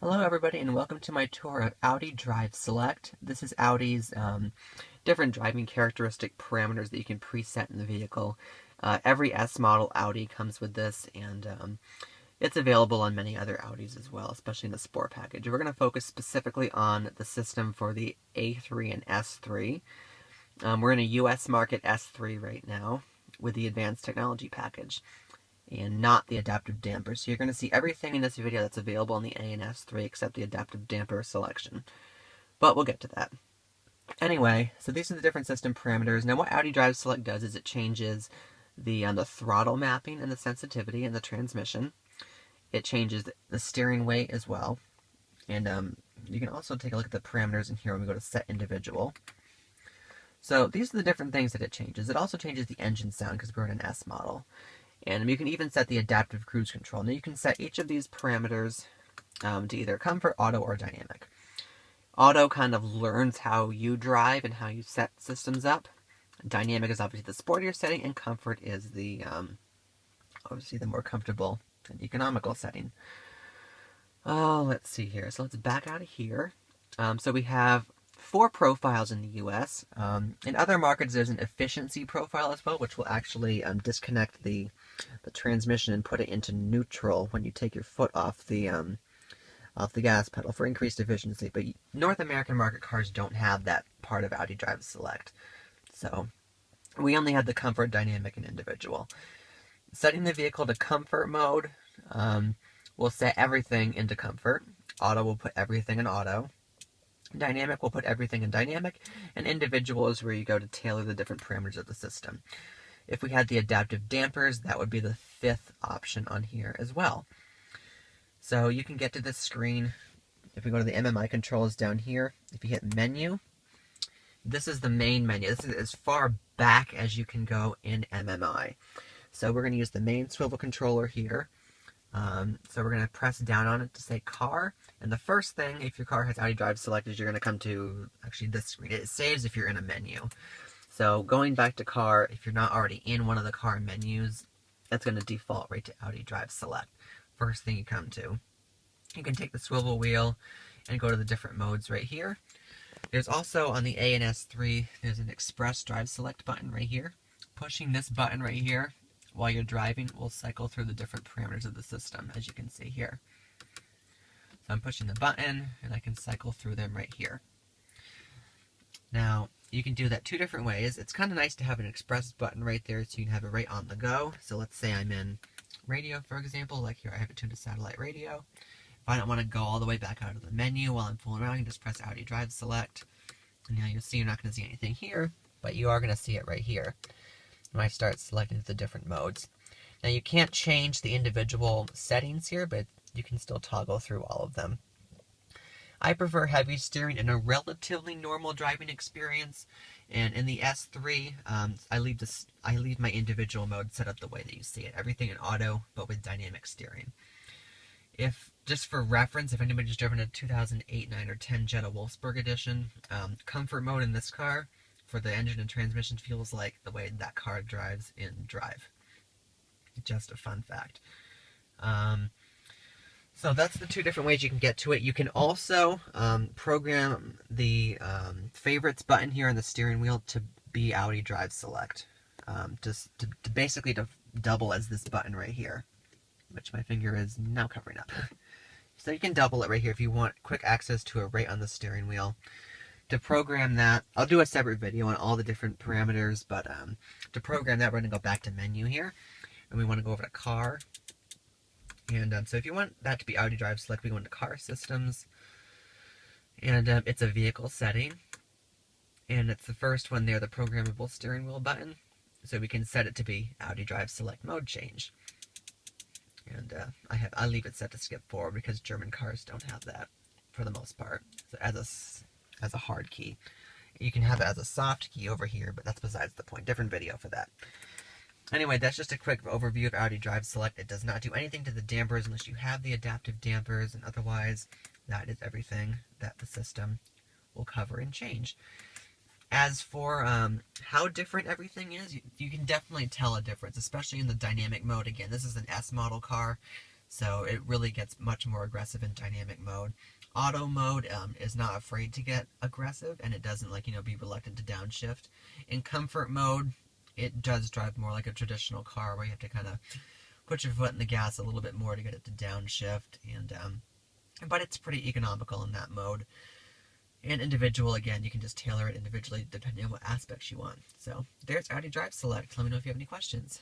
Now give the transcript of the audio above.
Hello everybody and welcome to my tour of Audi Drive Select. This is Audi's different driving characteristic parameters that you can preset in the vehicle. Every S model Audi comes with this, and it's available on many other Audis as well, especially in the Sport package. We're going to focus specifically on the system for the A3 and S3. We're in a US market S3 right now with the Advanced Technology package, and not the adaptive damper. So you're going to see everything in this video that's available on the A and S3 except the adaptive damper selection. But we'll get to that. Anyway, so these are the different system parameters. Now what Audi Drive Select does is it changes the throttle mapping and the sensitivity and the transmission. It changes the steering weight as well. And you can also take a look at the parameters in here when we go to set individual. So these are the different things that it changes. It also changes the engine sound because we're in an S model. And you can even set the adaptive cruise control. Now you can set each of these parameters to either comfort, auto, or dynamic. Auto kind of learns how you drive and how you set systems up. Dynamic is obviously the sportier setting, and comfort is the obviously the more comfortable and economical setting. Oh, let's see here. So let's back out of here. So we have 4 profiles in the US. In other markets, there's an efficiency profile as well, which will actually disconnect the transmission and put it into neutral when you take your foot off the gas pedal for increased efficiency. But North American market cars don't have that part of Audi Drive Select. So we only have the comfort, dynamic, and individual. Setting the vehicle to comfort mode, we'll set everything into comfort. Auto will put everything in auto. Dynamic will put everything in dynamic, and individual is where you go to tailor the different parameters of the system. If we had the adaptive dampers, that would be the 5th option on here as well. So you can get to this screen. If we go to the MMI controls down here, if you hit menu, this is the main menu. This is as far back as you can go in MMI. So we're going to use the main swivel controller here. So we're going to press down on it to say car, and the first thing, if your car has Audi Drive Select, is you're going to come to actually this screen. It saves if you're in a menu. So going back to car, if you're not already in one of the car menus, that's going to default right to Audi Drive Select. First thing you come to. You can take the swivel wheel and go to the different modes right here. There's also on the A and S3, there's an Express Drive Select button right here. Pushing this button right here while you're driving will cycle through the different parameters of the system, as you can see here. So I'm pushing the button, and I can cycle through them right here. Now, you can do that 2 different ways. It's kind of nice to have an express button right there so you can have it right on the go. So let's say I'm in radio, for example. Like here, I have it tuned to satellite radio. If I don't want to go all the way back out of the menu while I'm fooling around, I can just press Audi Drive Select. And now you'll see you're not going to see anything here, but you are going to see it right here when I start selecting the different modes. Now you can't change the individual settings here, but you can still toggle through all of them. I prefer heavy steering in a relatively normal driving experience, and in the S3, I leave my individual mode set up the way that you see it. Everything in auto, but with dynamic steering. If, just for reference, if anybody's driven a 2008, 9, or 10 Jetta Wolfsburg edition, comfort mode in this car for the engine and transmission feels like the way that car drives in Drive. Just a fun fact. So that's the 2 different ways you can get to it. You can also program the favorites button here on the steering wheel to be Audi Drive Select. Just to basically to double as this button right here, which my finger is now covering up. So you can double it right here if you want quick access to it right on the steering wheel. To program that, I'll do a separate video on all the different parameters, but to program that, we're going to go back to menu here, and we want to go over to car. And so if you want that to be Audi Drive Select, we go into car systems, and it's a vehicle setting, and it's the first one there, the programmable steering wheel button, so we can set it to be Audi Drive Select mode change. And I leave it set to skip forward because German cars don't have that for the most part, so as a hard key. You can have it as a soft key over here, but that's besides the point. Different video for that. Anyway, that's just a quick overview of Audi Drive Select. It does not do anything to the dampers unless you have the adaptive dampers, and otherwise, that is everything that the system will cover and change. As for how different everything is, you can definitely tell a difference, especially in the dynamic mode. Again, this is an S model car, So it really gets much more aggressive in dynamic mode. Auto mode is not afraid to get aggressive, and it doesn't be reluctant to downshift. In comfort mode, it does drive more like a traditional car where you have to kind of put your foot in the gas a little bit more to get it to downshift, but it's pretty economical in that mode. And individual, again, you can just tailor it individually depending on what aspects you want. So there's Audi Drive Select. Let me know if you have any questions.